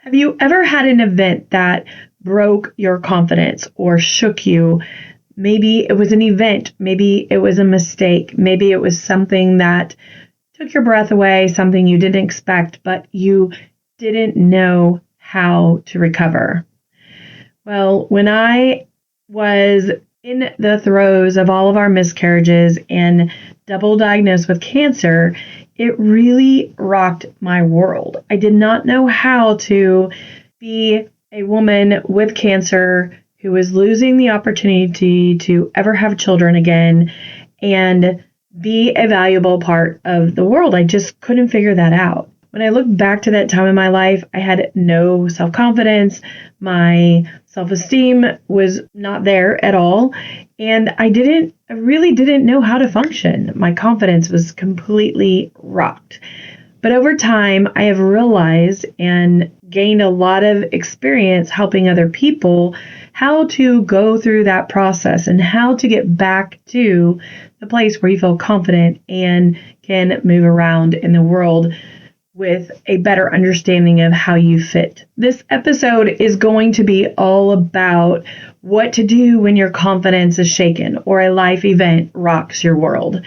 Have you ever had an event that broke your confidence or shook you? Maybe it was an event, maybe it was a mistake, maybe it was something that took your breath away, something you didn't expect, but you didn't know how to recover. Well, when I was in the throes of all of our miscarriages and double diagnosed with cancer, it really rocked my world. I did not know how to be a woman with cancer who was losing the opportunity to ever have children again and be a valuable part of the world. I just couldn't figure that out. When I look back to that time in my life, I had no self-confidence. My self-esteem was not there at all. And I really didn't know how to function. My confidence was completely rocked. But over time, I have realized and gained a lot of experience helping other people how to go through that process and how to get back to the place where you feel confident and can move around in the world with a better understanding of how you fit. This episode is going to be all about what to do when your confidence is shaken or a life event rocks your world.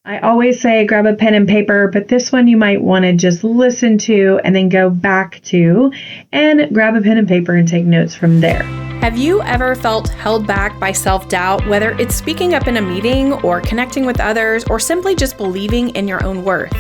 I always say grab a pen and paper, but this one you might want to just listen to and then go back to and grab a pen and paper and take notes from there. Have you ever felt held back by self-doubt, whether it's speaking up in a meeting or connecting with others or simply just believing in your own worth?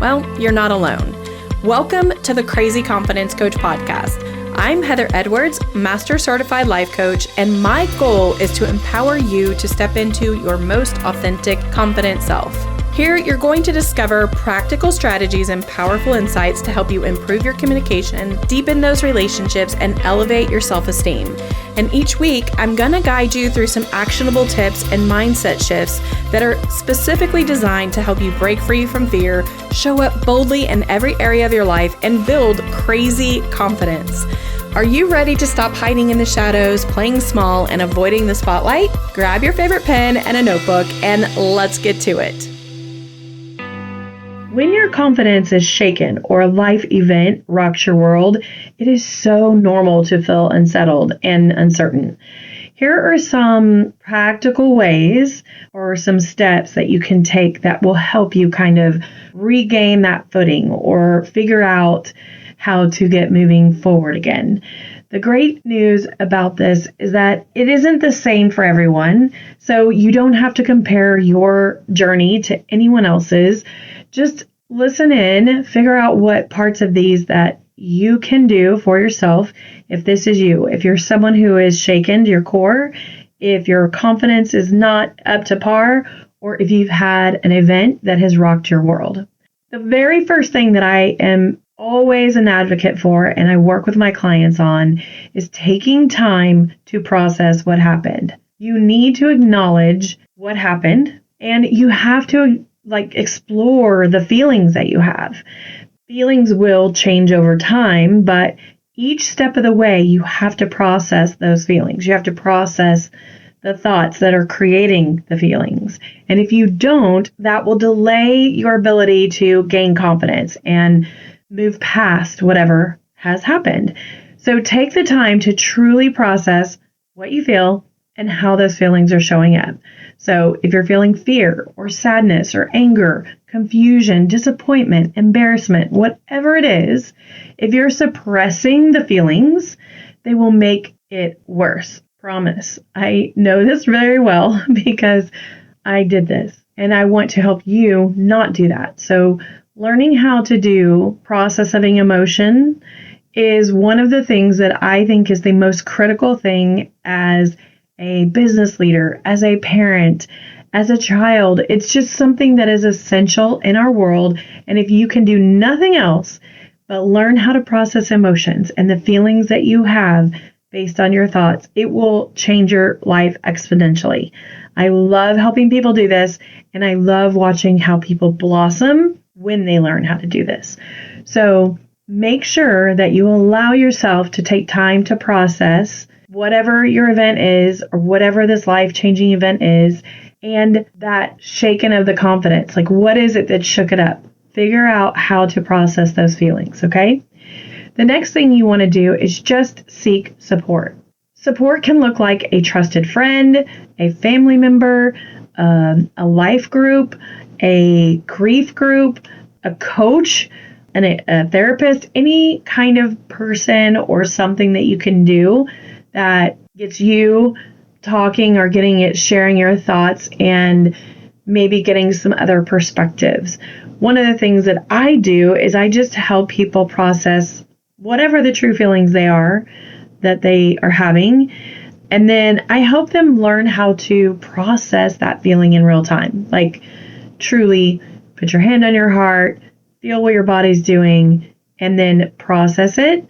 Well, you're not alone. Welcome to the Crazy Confidence Coach podcast. I'm Heather Edwards, Master Certified Life Coach, and my goal is to empower you to step into your most authentic, confident self. Here, you're going to discover practical strategies and powerful insights to help you improve your communication, deepen those relationships, and elevate your self-esteem. And each week, I'm going to guide you through some actionable tips and mindset shifts that are specifically designed to help you break free from fear, show up boldly in every area of your life, and build crazy confidence. Are you ready to stop hiding in the shadows, playing small, and avoiding the spotlight? Grab your favorite pen and a notebook, and let's get to it. When your confidence is shaken or a life event rocks your world, it is so normal to feel unsettled and uncertain. Here are some practical ways or some steps that you can take that will help you kind of regain that footing or figure out how to get moving forward again. The great news about this is that it isn't the same for everyone, so you don't have to compare your journey to anyone else's. Just listen in, figure out what parts of these that you can do for yourself if this is you. If you're someone who is shaken to your core, if your confidence is not up to par, or if you've had an event that has rocked your world. The very first thing that I am always an advocate for and I work with my clients on is taking time to process what happened. You need to acknowledge what happened and you have to explore the feelings that you have. Feelings will change over time, but each step of the way, you have to process those feelings. You have to process the thoughts that are creating the feelings. And if you don't, that will delay your ability to gain confidence and move past whatever has happened. So take the time to truly process what you feel and how those feelings are showing up. So if you're feeling fear or sadness or anger, confusion, disappointment, embarrassment, whatever it is, if you're suppressing the feelings, they will make it worse. Promise. I know this very well because I did this and I want to help you not do that. So learning how to do processing emotion is one of the things that I think is the most critical thing as a business leader, as a parent, as a child. It's just something that is essential in our world. And if you can do nothing else but learn how to process emotions and the feelings that you have based on your thoughts, it will change your life exponentially. I love helping people do this, and I love watching how people blossom when they learn how to do this. So make sure that you allow yourself to take time to process whatever your event is or whatever this life-changing event is, and that shaken of the confidence. What is it that shook it up? Figure out how to process those feelings, okay? The next thing you want to do is just seek support. Support can look like a trusted friend, a family member, a life group, a grief group, a coach, and a therapist, any kind of person or something that you can do that gets you talking or sharing your thoughts and maybe getting some other perspectives. One of the things that I do is I just help people process whatever the true feelings they are that they are having. And then I help them learn how to process that feeling in real time. Like truly put your hand on your heart, feel what your body's doing, and then process it.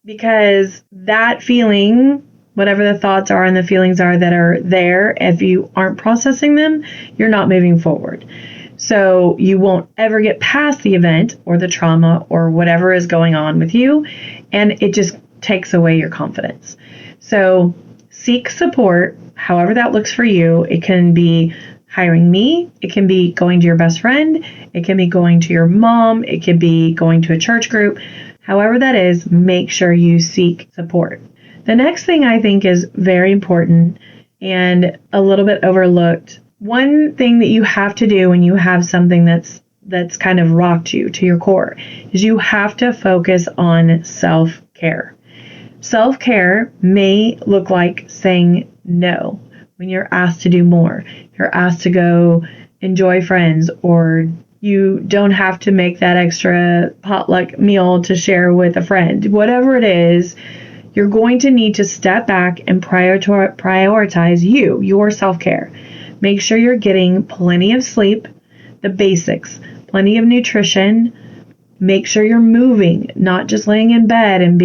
Because that feeling, whatever the thoughts are and the feelings are that are there, if you aren't processing them, you're not moving forward. So you won't ever get past the event or the trauma or whatever is going on with you, and it just takes away your confidence. So seek support, however that looks for you. It can be hiring me, it can be going to your best friend, it can be going to your mom, it could be going to a church group. However that is, make sure you seek support. The next thing I think is very important and a little bit overlooked. One thing that you have to do when you have something that's kind of rocked you to your core is you have to focus on self-care. Self-care may look like saying no when you're asked to do more. You're asked to go enjoy friends, or you don't have to make that extra potluck meal to share with a friend. Whatever it is, you're going to need to step back and prioritize your self-care. Make sure you're getting plenty of sleep, the basics, plenty of nutrition. Make sure you're moving, not just laying in bed and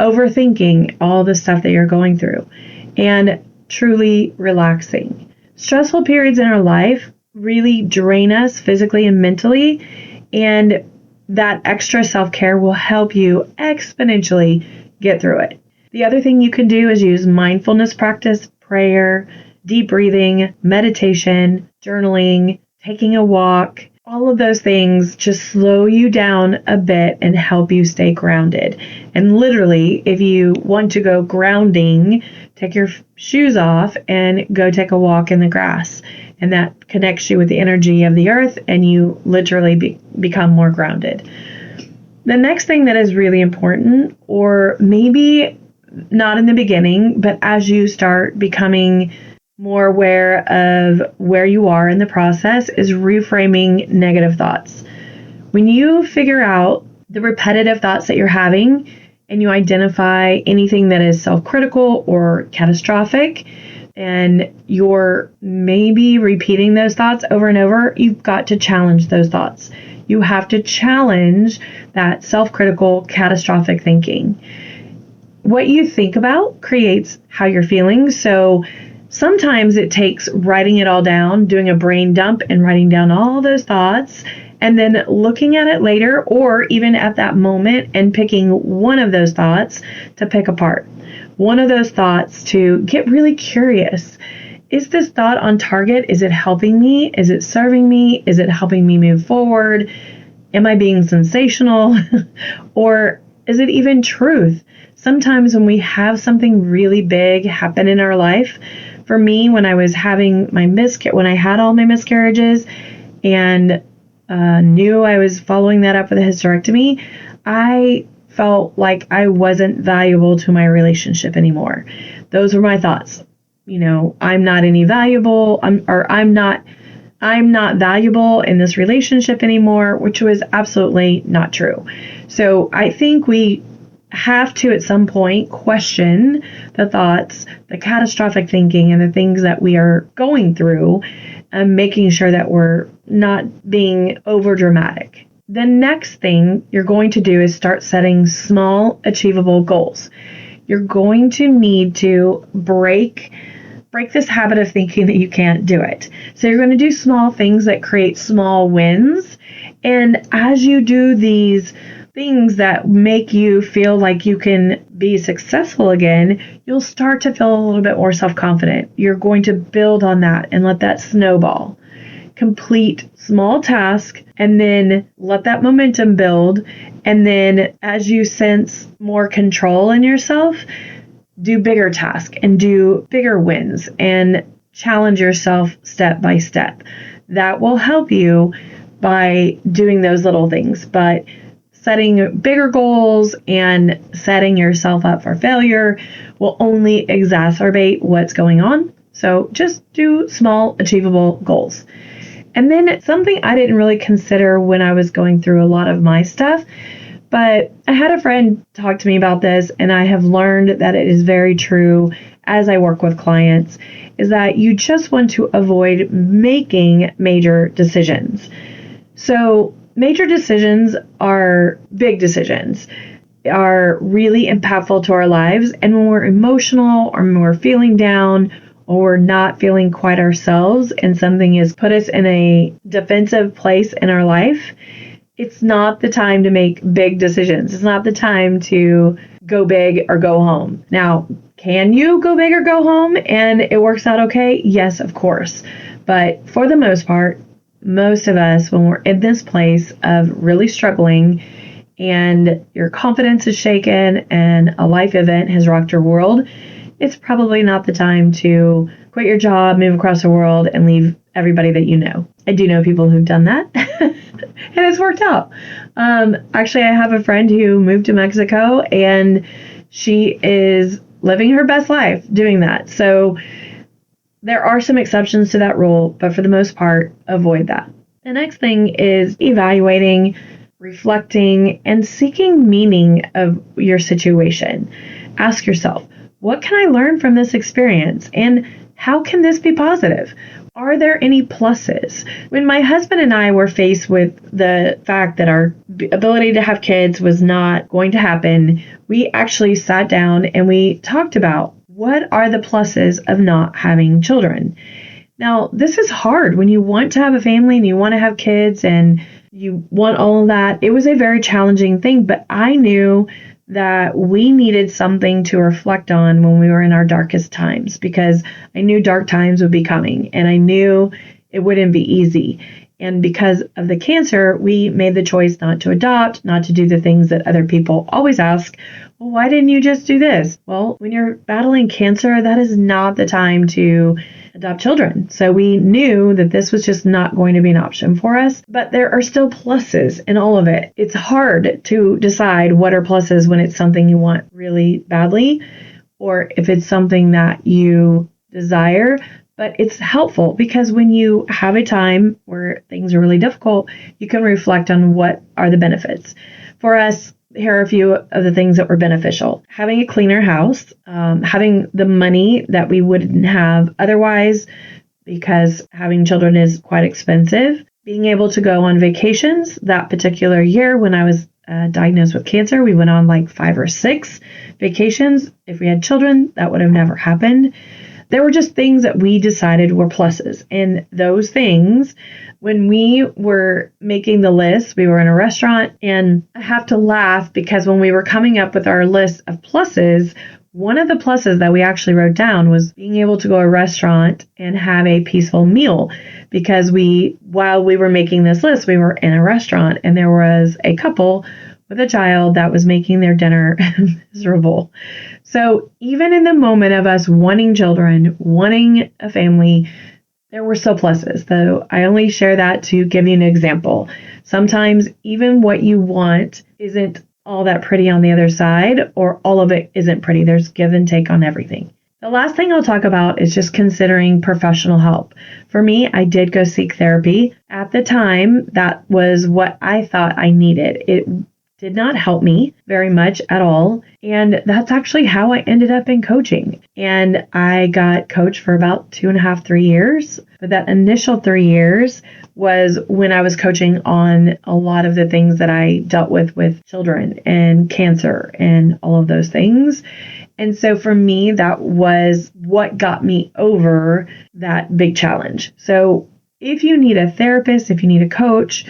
overthinking all the stuff that you're going through, and truly relaxing. Stressful periods in our life really drain us physically and mentally, and that extra self-care will help you exponentially get through it. The other thing you can do is use mindfulness practice, prayer, deep breathing, meditation, journaling, taking a walk. All of those things just slow you down a bit and help you stay grounded. And literally, if you want to go grounding, take your shoes off and go take a walk in the grass. And that connects you with the energy of the earth, and you literally become more grounded. The next thing that is really important, or maybe not in the beginning, but as you start becoming more aware of where you are in the process, is reframing negative thoughts. When you figure out the repetitive thoughts that you're having and you identify anything that is self-critical or catastrophic, and you're maybe repeating those thoughts over and over, you've got to challenge those thoughts. You have to challenge that self-critical, catastrophic thinking. What you think about creates how you're feeling. So sometimes it takes writing it all down, doing a brain dump and writing down all those thoughts, and then looking at it later, or even at that moment, and picking one of those thoughts to pick apart. One of those thoughts to get really curious. Is this thought on target? Is it helping me? Is it serving me? Is it helping me move forward? Am I being sensational? Or is it even truth? Sometimes when we have something really big happen in our life, for me, when I was having when I had all my miscarriages and knew I was following that up with a hysterectomy, I felt like I wasn't valuable to my relationship anymore. Those were my thoughts. I'm not any valuable, I'm not valuable in this relationship anymore, which was absolutely not true. So I think we have to, at some point, question the thoughts, the catastrophic thinking, and the things that we are going through, and making sure that we're not being over dramatic. The next thing you're going to do is start setting small, achievable goals. You're going to need to break this habit of thinking that you can't do it. So you're going to do small things that create small wins. And as you do these things that make you feel like you can be successful again, you'll start to feel a little bit more self-confident. You're going to build on that and let that snowball. complete small tasks and then let that momentum build. And then as you sense more control in yourself, do bigger tasks and do bigger wins and challenge yourself step by step. That will help you by doing those little things. But setting bigger goals and setting yourself up for failure will only exacerbate what's going on. So just do small, achievable goals. And then something I didn't really consider when I was going through a lot of my stuff, but I had a friend talk to me about this, and I have learned that it is very true as I work with clients, is that you just want to avoid making major decisions. So major decisions are big decisions, are really impactful to our lives. And when we're emotional or when we're feeling down or we're not feeling quite ourselves and something has put us in a defensive place in our life, it's not the time to make big decisions. It's not the time to go big or go home. Now, can you go big or go home and it works out okay? Yes, of course. But for the most part, most of us, when we're in this place of really struggling and your confidence is shaken and a life event has rocked your world, it's probably not the time to quit your job, move across the world, and leave everybody that you know. I do know people who've done that, and it's worked out. Actually, I have a friend who moved to Mexico, and she is living her best life doing that. So there are some exceptions to that rule, but for the most part, avoid that. The next thing is evaluating, reflecting, and seeking meaning of your situation. Ask yourself, what can I learn from this experience? And how can this be positive? Are there any pluses? When my husband and I were faced with the fact that our ability to have kids was not going to happen, we actually sat down and we talked about what are the pluses of not having children. Now, this is hard when you want to have a family and you want to have kids and you want all of that. It was a very challenging thing, but I knew that we needed something to reflect on when we were in our darkest times, because I knew dark times would be coming and I knew it wouldn't be easy. And because of the cancer, we made the choice not to adopt, not to do the things that other people always ask. Well, why didn't you just do this? Well, when you're battling cancer, that is not the time to adopt children. So we knew that this was just not going to be an option for us, but there are still pluses in all of it. It's hard to decide what are pluses when it's something you want really badly, or if it's something that you desire. But it's helpful because when you have a time where things are really difficult, you can reflect on what are the benefits. For us, here are a few of the things that were beneficial. Having a cleaner house, having the money that we wouldn't have otherwise because having children is quite expensive, being able to go on vacations. That particular year when I was diagnosed with cancer, we went on like 5 or 6 vacations. If we had children, that would have never happened. There were just things that we decided were pluses. And those things, when we were making the list, we were in a restaurant, and I have to laugh because when we were coming up with our list of pluses, one of the pluses that we actually wrote down was being able to go to a restaurant and have a peaceful meal. Because while we were making this list, we were in a restaurant and there was a couple with a child that was making their dinner miserable. So even in the moment of us wanting children, wanting a family, there were still pluses. Though I only share that to give you an example. Sometimes even what you want isn't all that pretty on the other side, or all of it isn't pretty. There's give and take on everything. The last thing I'll talk about is just considering professional help. For me, I did go seek therapy. At the time, that was what I thought I needed. It did not help me very much at all. And that's actually how I ended up in coaching. And I got coached for about 2.5, 3 years. But that initial 3 years was when I was coaching on a lot of the things that I dealt with children and cancer and all of those things. And so for me, that was what got me over that big challenge. So if you need a therapist, if you need a coach,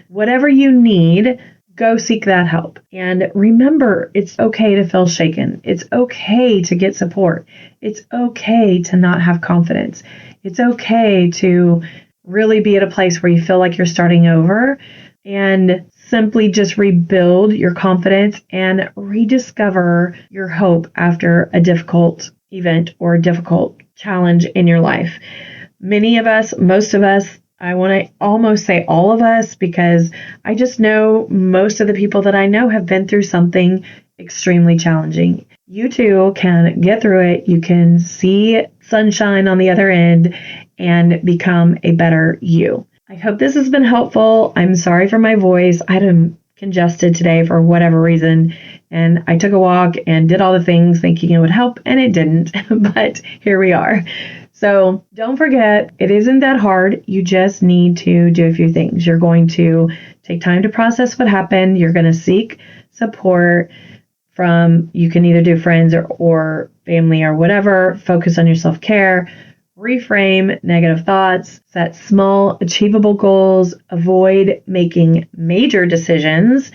whatever you need, go seek that help. And remember, it's okay to feel shaken. It's okay to get support. It's okay to not have confidence. It's okay to really be at a place where you feel like you're starting over and simply just rebuild your confidence and rediscover your hope after a difficult event or a difficult challenge in your life. Many of us, most of us, I want to almost say all of us, because I just know most of the people that I know have been through something extremely challenging. You too can get through it. You can see sunshine on the other end and become a better you. I hope this has been helpful. I'm sorry for my voice. I'm congested today for whatever reason, and I took a walk and did all the things thinking it would help, and it didn't, but here we are. So don't forget, it isn't that hard. You just need to do a few things. You're going to take time to process what happened. You're going to seek support from, you can either do friends or family or whatever. Focus on your self-care. Reframe negative thoughts. Set small, achievable goals. Avoid making major decisions.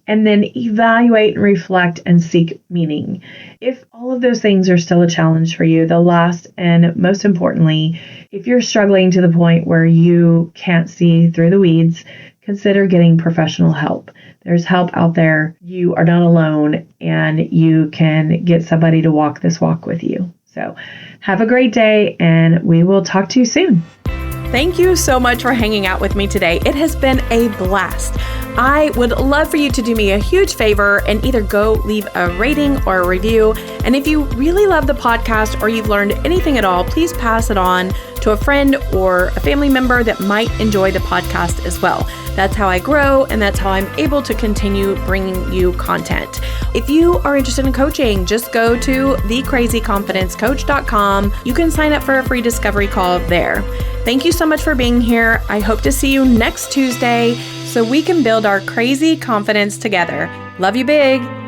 And then evaluate and reflect and seek meaning. If all of those things are still a challenge for you, the last and most importantly, if you're struggling to the point where you can't see through the weeds, consider getting professional help. There's help out there. You are not alone, and you can get somebody to walk this walk with you. So have a great day, and we will talk to you soon. Thank you so much for hanging out with me today. It has been a blast. I would love for you to do me a huge favor and either go leave a rating or a review. And if you really love the podcast or you've learned anything at all, please pass it on to a friend or a family member that might enjoy the podcast as well. That's how I grow, and that's how I'm able to continue bringing you content. If you are interested in coaching, just go to thecrazyconfidencecoach.com. You can sign up for a free discovery call there. Thank you so much for being here. I hope to see you next Tuesday so we can build our crazy confidence together. Love you big.